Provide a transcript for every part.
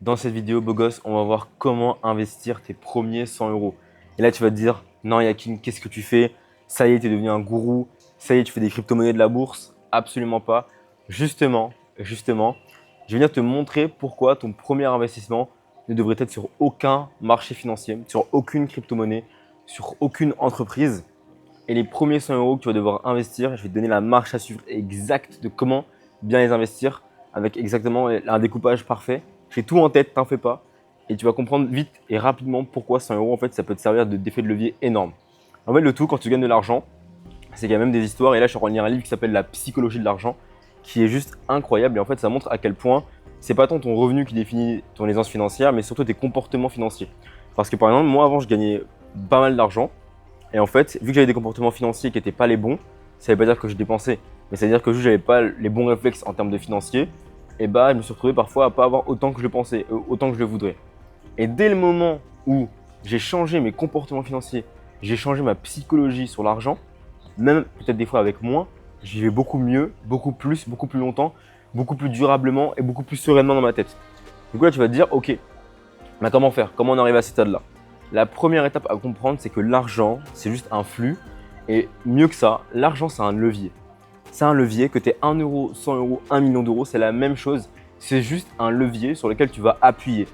Dans cette vidéo, beau gosse, on va voir comment investir tes premiers 100 euros. Et là, tu vas te dire, non, Yakin, qu'est-ce que tu fais? Ça y est, tu es devenu un gourou. Ça y est, tu fais des crypto-monnaies de la bourse. Absolument pas. Justement, je vais venir te montrer pourquoi ton premier investissement ne devrait être sur aucun marché financier, sur aucune crypto-monnaie, sur aucune entreprise. Et les premiers 100 euros que tu vas devoir investir, je vais te donner la marche à suivre exacte de comment bien les investir avec exactement un découpage parfait. J'ai tout en tête, t'en fais pas. Et tu vas comprendre vite et rapidement pourquoi 100 euros, en fait, ça peut te servir d'effet de levier énorme. En fait, le tout, quand tu gagnes de l'argent, c'est qu'il y a même des histoires. Et là, je suis en train de lire un livre qui s'appelle La psychologie de l'argent, qui est juste incroyable. Et en fait, ça montre à quel point c'est pas tant ton revenu qui définit ton aisance financière, mais surtout tes comportements financiers. Parce que par exemple, moi, avant, je gagnais pas mal d'argent. Et en fait, vu que j'avais des comportements financiers qui n'étaient pas les bons, ça ne veut pas dire que je dépensais, mais ça veut dire que juste j'avais pas les bons réflexes en termes de financier, et bah je me suis retrouvé parfois à pas avoir autant que je le pensais, autant que je le voudrais. Et dès le moment où j'ai changé mes comportements financiers, j'ai changé ma psychologie sur l'argent, même peut-être des fois avec moins, j'y vais beaucoup mieux, beaucoup plus longtemps, beaucoup plus durablement et beaucoup plus sereinement dans ma tête. Du coup là tu vas te dire, ok, mais comment faire? Comment on arrive à ce stade-là? La première étape à comprendre, c'est que l'argent, c'est juste un flux. Et mieux que ça, l'argent, c'est un levier. C'est un levier, que tu aies 1 euro, 100 euros, 1 million d'euros, c'est la même chose. C'est juste un levier sur lequel tu vas appuyer.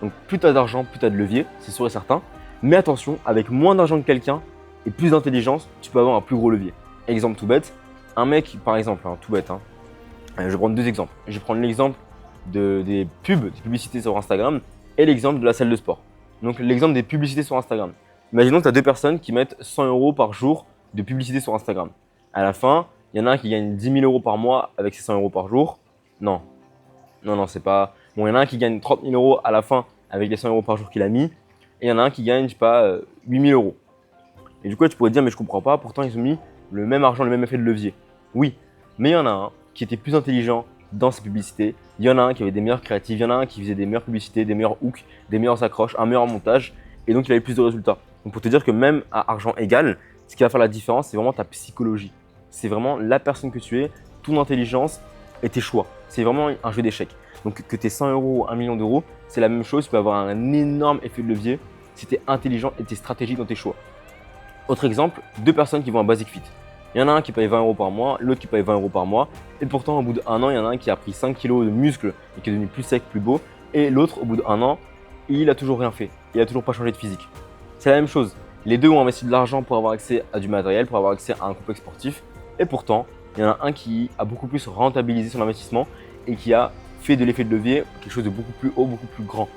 Donc plus tu as d'argent, plus tu as de levier, c'est sûr et certain. Mais attention, avec moins d'argent que quelqu'un et plus d'intelligence, tu peux avoir un plus gros levier. Exemple tout bête, un mec, par exemple, tout bête, je vais prendre deux exemples. Je vais prendre l'exemple des pubs, des publicités sur Instagram et l'exemple de la salle de sport. Donc l'exemple des publicités sur Instagram. Imaginons que tu as deux personnes qui mettent 100 euros par jour de publicité sur Instagram. À la fin, il y en a un qui gagne 10 000 euros par mois avec ses 100 euros par jour. Non, c'est pas. Bon, il y en a un qui gagne 30 000 euros à la fin avec les 100 euros par jour qu'il a mis. Et il y en a un qui gagne, je sais pas, 8 000 euros. Et du coup, tu pourrais te dire, mais je comprends pas, pourtant ils ont mis le même argent, le même effet de levier. Oui, mais il y en a un qui était plus intelligent dans ses publicités. Il y en a un qui avait des meilleurs créatifs, il y en a un qui faisait des meilleures publicités, des meilleurs hooks, des meilleures accroches, un meilleur montage. Et donc, il avait plus de résultats. Donc, pour te dire que même à argent égal, ce qui va faire la différence, c'est vraiment ta psychologie. C'est vraiment la personne que tu es, ton intelligence et tes choix. C'est vraiment un jeu d'échecs. Donc, que tu aies 100 euros ou 1 million d'euros, c'est la même chose. Tu peux avoir un énorme effet de levier si tu es intelligent et tu es stratégique dans tes choix. Autre exemple, deux personnes qui vont à Basic Fit. Il y en a un qui paye 20 euros par mois, l'autre qui paye 20 euros par mois. Et pourtant, au bout d'un an, il y en a un qui a pris 5 kilos de muscles et qui est devenu plus sec, plus beau. Et l'autre, au bout d'un an, il a toujours rien fait. Il a toujours pas changé de physique. C'est la même chose. Les deux ont investi de l'argent pour avoir accès à du matériel, pour avoir accès à un complexe sportif. Et pourtant, il y en a un qui a beaucoup plus rentabilisé son investissement et qui a fait de l'effet de levier quelque chose de beaucoup plus haut, beaucoup plus grand.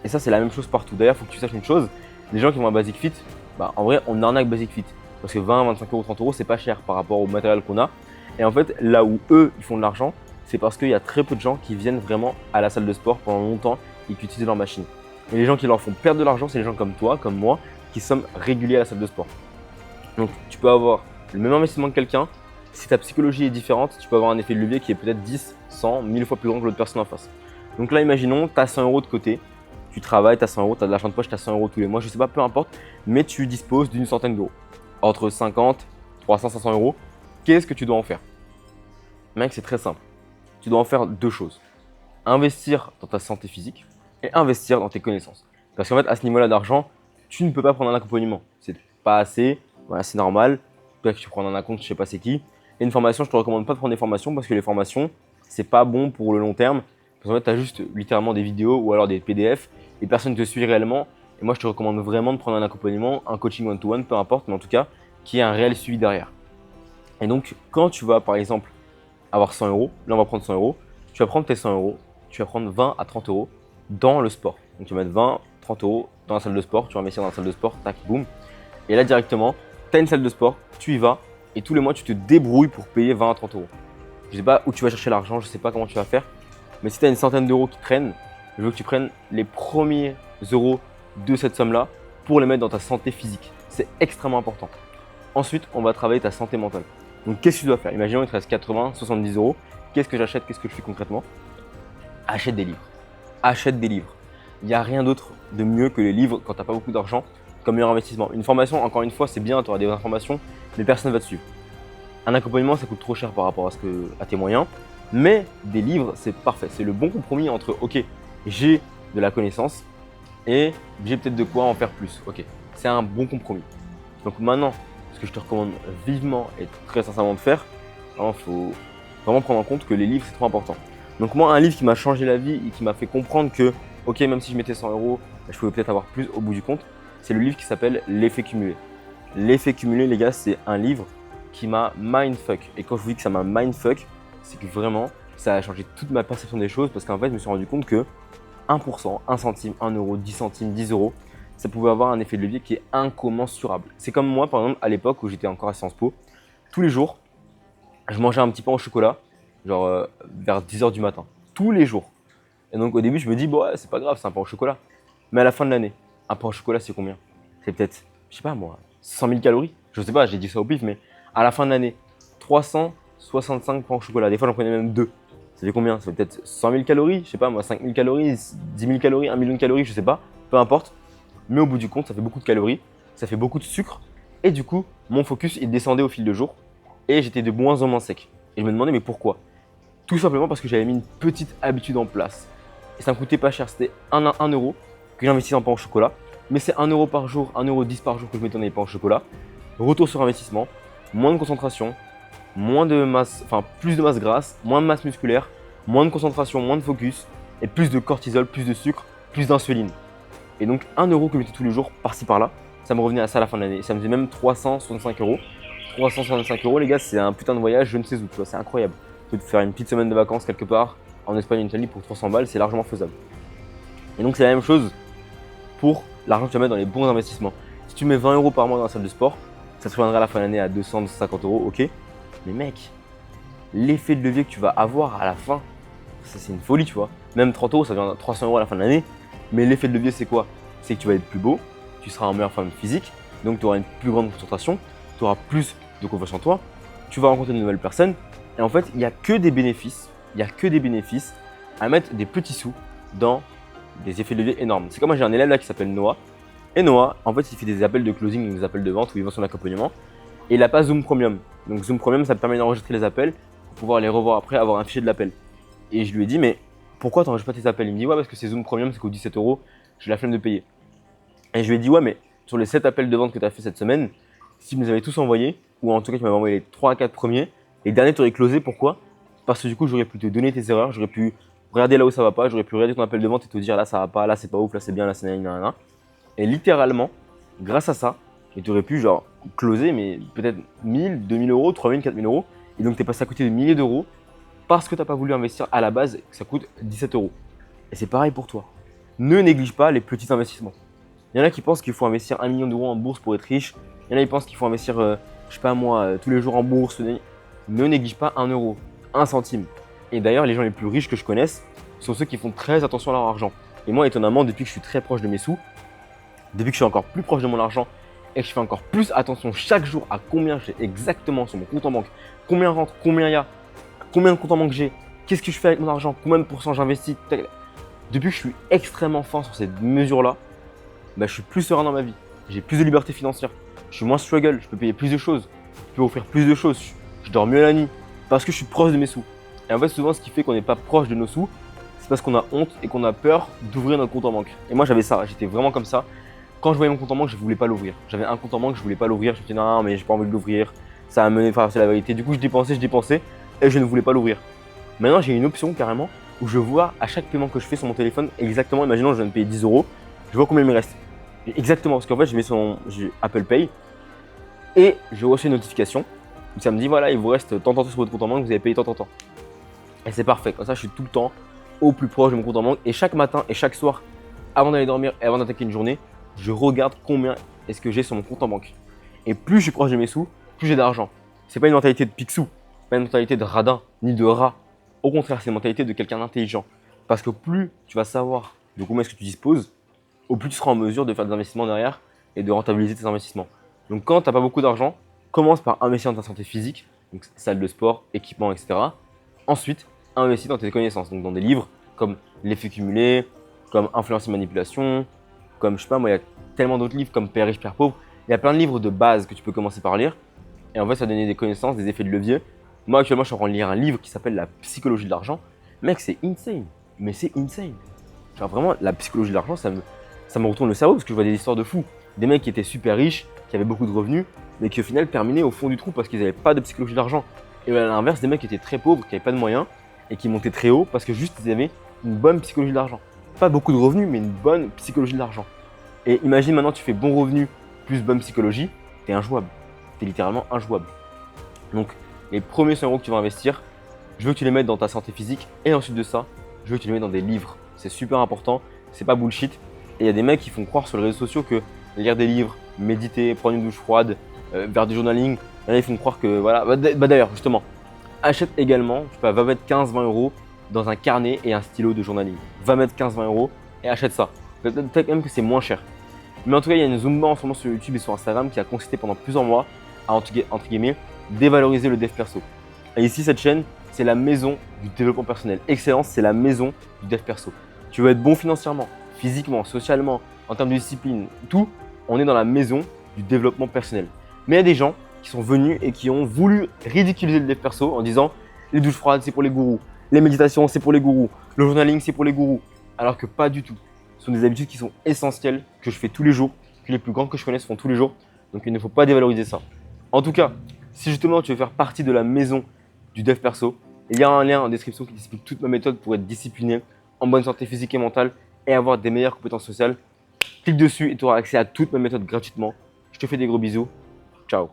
Et ça, c'est la même chose partout. D'ailleurs, il faut que tu saches une chose. Les gens qui vont à Basic Fit, en vrai, on arnaque Basic Fit. Parce que 20, 25 euros, 30 euros, c'est pas cher par rapport au matériel qu'on a. Et en fait, là où eux, ils font de l'argent, c'est parce qu'il y a très peu de gens qui viennent vraiment à la salle de sport pendant longtemps et qui utilisent leur machine. Et les gens qui leur font perdre de l'argent, c'est les gens comme toi, comme moi, qui sommes réguliers à la salle de sport. Donc, tu peux avoir le même investissement que quelqu'un. Si ta psychologie est différente, tu peux avoir un effet de levier qui est peut-être 10, 100, 1000 fois plus grand que l'autre personne en face. Donc là, imaginons, tu as 100 euros de côté. Tu travailles, tu as 100 euros, tu as de l'argent de poche, tu as 100 euros tous les mois, je sais pas, peu importe, mais tu disposes d'une centaine d'euros. Entre 50, 300, 500 euros, qu'est-ce que tu dois en faire? Mec, c'est très simple. Tu dois en faire deux choses. Investir dans ta santé physique et investir dans tes connaissances. Parce qu'en fait, à ce niveau-là d'argent, tu ne peux pas prendre un accompagnement. C'est pas assez, voilà, c'est normal. Peut-être que tu prends un compte, je sais pas c'est qui. Et une formation, je te recommande pas de prendre des formations parce que les formations, c'est pas bon pour le long terme. Parce qu'en fait, tu as juste littéralement des vidéos ou alors des PDF et personne ne te suit réellement. Et moi, je te recommande vraiment de prendre un accompagnement, un coaching one-to-one, peu importe, mais en tout cas, qui ait un réel suivi derrière. Et donc, quand tu vas, par exemple, avoir 100 euros, là, on va prendre 100 euros, tu vas prendre tes 100 euros, tu vas prendre 20 à 30 euros dans le sport. Donc, tu vas mettre 20, 30 euros dans la salle de sport, tu vas investir dans la salle de sport, tac, boum. Et là, directement, tu as une salle de sport, tu y vas, et tous les mois, tu te débrouilles pour payer 20 à 30 euros. Je ne sais pas où tu vas chercher l'argent, je ne sais pas comment tu vas faire, mais si tu as une centaine d'euros qui traînent, je veux que tu prennes les premiers euros de cette somme-là pour les mettre dans ta santé physique. C'est extrêmement important. Ensuite, on va travailler ta santé mentale. Donc, qu'est-ce que tu dois faire? Imaginons qu'il te reste 80, 70 euros. Qu'est-ce que j'achète? Qu'est-ce que je fais concrètement? Achète des livres. Achète des livres. Il n'y a rien d'autre de mieux que les livres quand tu n'as pas beaucoup d'argent comme meilleur investissement. Une formation, encore une fois, c'est bien, tu auras des informations, mais personne ne va te suivre. Un accompagnement, ça coûte trop cher par rapport à tes moyens. Mais des livres, c'est parfait. C'est le bon compromis entre, ok, j'ai de la connaissance et j'ai peut-être de quoi en faire plus. Ok, c'est un bon compromis. Donc maintenant, ce que je te recommande vivement et très sincèrement de faire, il faut vraiment prendre en compte que les livres, c'est trop important. Donc moi, un livre qui m'a changé la vie et qui m'a fait comprendre que, ok, même si je mettais 100 euros, je pouvais peut-être avoir plus au bout du compte, c'est le livre qui s'appelle L'effet cumulé. L'effet cumulé, les gars, c'est un livre qui m'a mindfuck. Et quand je vous dis que ça m'a mindfuck, c'est que vraiment, ça a changé toute ma perception des choses parce qu'en fait, je me suis rendu compte que 1%, 1 centime, 1 euro, 10 centimes, 10 euros, ça pouvait avoir un effet de levier qui est incommensurable. C'est comme moi, par exemple, à l'époque où j'étais encore à Sciences Po, tous les jours, je mangeais un petit pain au chocolat, genre vers 10 h du matin, tous les jours. Et donc au début, je me dis, bon, ouais, c'est pas grave, c'est un pain au chocolat. Mais à la fin de l'année, un pain au chocolat, c'est combien? C'est peut-être, je sais pas moi, 100 000 calories. Je sais pas, j'ai dit ça au pif, mais à la fin de l'année, 365 pains au chocolat. Des fois, j'en prenais même deux. Ça fait combien? Ça fait peut-être 100 000 calories, je sais pas moi, 5 000 calories, 10 000 calories, 1 million de calories, je sais pas, peu importe. Mais au bout du compte, ça fait beaucoup de calories, ça fait beaucoup de sucre. Et du coup, mon focus, il descendait au fil de jour et j'étais de moins en moins sec. Et je me demandais, mais pourquoi? Tout simplement parce que j'avais mis une petite habitude en place. Et ça me coûtait pas cher, c'était 1 euro que j'investissais en pain au chocolat. Mais c'est 1 euro par jour, 1,10 euro par jour que je mettais dans les pains au chocolat. Retour sur investissement, moins de concentration, moins de masse, enfin plus de masse grasse, moins de masse musculaire, moins de concentration, moins de focus, et plus de cortisol, plus de sucre, plus d'insuline. Et donc 1 euro que je mettais tous les jours, par-ci par-là, ça me revenait à ça à la fin de l'année. Ça me faisait même 365 euros. 365 euros, les gars, c'est un putain de voyage, je ne sais où, tu vois, c'est incroyable. Tu peux te faire une petite semaine de vacances quelque part, en Espagne, en Italie, pour 300 balles, c'est largement faisable. Et donc c'est la même chose pour l'argent que tu vas mettre dans les bons investissements. Si tu mets 20 euros par mois dans la salle de sport, ça te reviendra à la fin de l'année à 200, 250 euros, ok. Mais mec, l'effet de levier que tu vas avoir à la fin, c'est une folie, tu vois. Même 30 euros, ça devient 300 euros à la fin de l'année. Mais l'effet de levier, c'est quoi? C'est que tu vas être plus beau, tu seras en meilleure forme physique, donc tu auras une plus grande concentration, tu auras plus de confiance en toi, tu vas rencontrer de nouvelles personnes. Et en fait, il n'y a que des bénéfices, à mettre des petits sous dans des effets de levier énormes. C'est comme moi, j'ai un élève là qui s'appelle Noah. Et Noah, en fait, il fait des appels de closing, donc des appels de vente où il vend son accompagnement. Et il n'a pas Zoom Premium. Donc Zoom Premium, ça te permet d'enregistrer les appels pour pouvoir les revoir après, avoir un fichier de l'appel. Et je lui ai dit, mais pourquoi tu n'enregistres pas tes appels? Il me dit, ouais, parce que c'est Zoom Premium, ça coûte 17 euros, j'ai la flemme de payer. Et je lui ai dit, ouais, mais sur les 7 appels de vente que tu as fait cette semaine, si tu me les avais tous envoyés, ou en tout cas tu m'avais envoyé les 3 à 4 premiers, les derniers tu aurais closé, pourquoi? Parce que du coup, j'aurais pu te donner tes erreurs, j'aurais pu regarder là où ça va pas, j'aurais pu regarder ton appel de vente et te dire là ça va pas, là c'est pas ouf, là c'est bien, là c'est nanana. Et littéralement, grâce à ça, tu aurais pu genre closer, mais peut-être 1000, 2000 euros, 3000, 4000 euros. Et donc tu es passé à côté de milliers d'euros parce que tu n'as pas voulu investir à la base, que ça coûte 17 euros. Et c'est pareil pour toi. Ne néglige pas les petits investissements. Il y en a qui pensent qu'il faut investir 1 million d'euros en bourse pour être riche. Il y en a qui pensent qu'il faut investir, je sais pas moi, tous les jours en bourse. Ne néglige pas 1 euro, 1 centime. Et d'ailleurs, les gens les plus riches que je connaisse sont ceux qui font très attention à leur argent. Et moi, étonnamment, depuis que je suis très proche de mes sous, depuis que je suis encore plus proche de mon argent et que je fais encore plus attention chaque jour à combien j'ai exactement sur mon compte en banque, combien rentre, combien il y a, combien de comptes en banque j'ai, qu'est-ce que je fais avec mon argent, combien de pourcents j'investis. Depuis que je suis extrêmement fin sur cette mesure-là, bah, je suis plus serein dans ma vie. J'ai plus de liberté financière. Je suis moins struggle, je peux payer plus de choses, je peux offrir plus de choses, je dors mieux la nuit parce que je suis proche de mes sous. Et en fait, souvent, ce qui fait qu'on n'est pas proche de nos sous, c'est parce qu'on a honte et qu'on a peur d'ouvrir notre compte en banque. Et moi, j'avais ça, j'étais vraiment comme ça. Quand je voyais mon compte en banque, je ne voulais pas l'ouvrir. J'avais un compte en banque, je ne voulais pas l'ouvrir. Je me disais non, mais j'ai pas envie de l'ouvrir. Ça va me mener à faire la vérité. Du coup, je dépensais et je ne voulais pas l'ouvrir. Maintenant, j'ai une option carrément où je vois à chaque paiement que je fais sur mon téléphone exactement. Imaginons, je viens de payer 10 euros. Je vois combien il me reste. Exactement, parce qu'en fait, j'ai Apple Pay et je reçois une notification où ça me dit voilà, il vous reste tant sur votre compte en banque, vous avez payé tant. Et c'est parfait. Comme ça, je suis tout le temps au plus proche de mon compte en banque. Et chaque matin et chaque soir, avant d'aller dormir et avant d'attaquer une journée, je regarde combien est-ce que j'ai sur mon compte en banque. Et plus je suis proche de mes sous, plus j'ai d'argent. C'est pas une mentalité de picsou, c'est pas une mentalité de radin ni de rat. Au contraire, c'est une mentalité de quelqu'un d'intelligent. Parce que plus tu vas savoir de combien est-ce que tu disposes, au plus tu seras en mesure de faire des investissements derrière et de rentabiliser tes investissements. Donc quand tu n'as pas beaucoup d'argent, commence par investir dans ta santé physique, donc salle de sport, équipement, etc. Ensuite, investis dans tes connaissances, donc dans des livres comme L'effet cumulé, comme Influence et manipulation, comme je sais pas moi, il y a tellement d'autres livres comme Père riche, Père pauvre. Il y a plein de livres de base que tu peux commencer par lire. Et en fait, ça va donner des connaissances, des effets de levier. Moi, actuellement, je suis en train de lire un livre qui s'appelle La psychologie de l'argent. Mec, c'est insane. Mais c'est insane. Genre vraiment, la psychologie de l'argent, ça me retourne le cerveau parce que je vois des histoires de fous. Des mecs qui étaient super riches, qui avaient beaucoup de revenus, mais qui au final terminaient au fond du trou parce qu'ils n'avaient pas de psychologie de l'argent. Et à l'inverse, des mecs qui étaient très pauvres, qui n'avaient pas de moyens et qui montaient très haut parce que juste ils avaient une bonne psychologie de l'argent. Pas beaucoup de revenus, mais une bonne psychologie de l'argent. Et imagine maintenant, tu fais bon revenu plus bonne psychologie, t'es injouable. T'es littéralement injouable. Donc, les premiers 100 € que tu vas investir, je veux que tu les mettes dans ta santé physique et ensuite de ça, je veux que tu les mettes dans des livres. C'est super important, c'est pas bullshit. Et il y a des mecs qui font croire sur les réseaux sociaux que lire des livres, méditer, prendre une douche froide, faire du journaling, là, ils font croire que voilà. D'ailleurs, justement, achète également, tu vas mettre 15-20 € dans un carnet et un stylo de journaling. Va mettre 15-20 € et achète ça. Peut-être même que c'est moins cher. Mais en tout cas, il y a une Zumba en ce moment sur YouTube et sur Instagram qui a consisté pendant plusieurs mois à entre guillemets dévaloriser le dev perso. Et ici, cette chaîne, c'est la maison du développement personnel. Excellence, c'est la maison du dev perso. Tu veux être bon financièrement, physiquement, socialement, en termes de discipline, tout, on est dans la maison du développement personnel. Mais il y a des gens qui sont venus et qui ont voulu ridiculiser le dev perso en disant les douches froides, c'est pour les gourous, les méditations, c'est pour les gourous, le journaling, c'est pour les gourous. Alors que pas du tout. Ce sont des habitudes qui sont essentielles, que je fais tous les jours, que les plus grands que je connaisse font tous les jours. Donc il ne faut pas dévaloriser ça. En tout cas, si justement tu veux faire partie de la maison du dev perso, il y a un lien en description qui t'explique toute ma méthode pour être discipliné, en bonne santé physique et mentale et avoir des meilleures compétences sociales. Clique dessus et tu auras accès à toute ma méthode gratuitement. Je te fais des gros bisous. Ciao.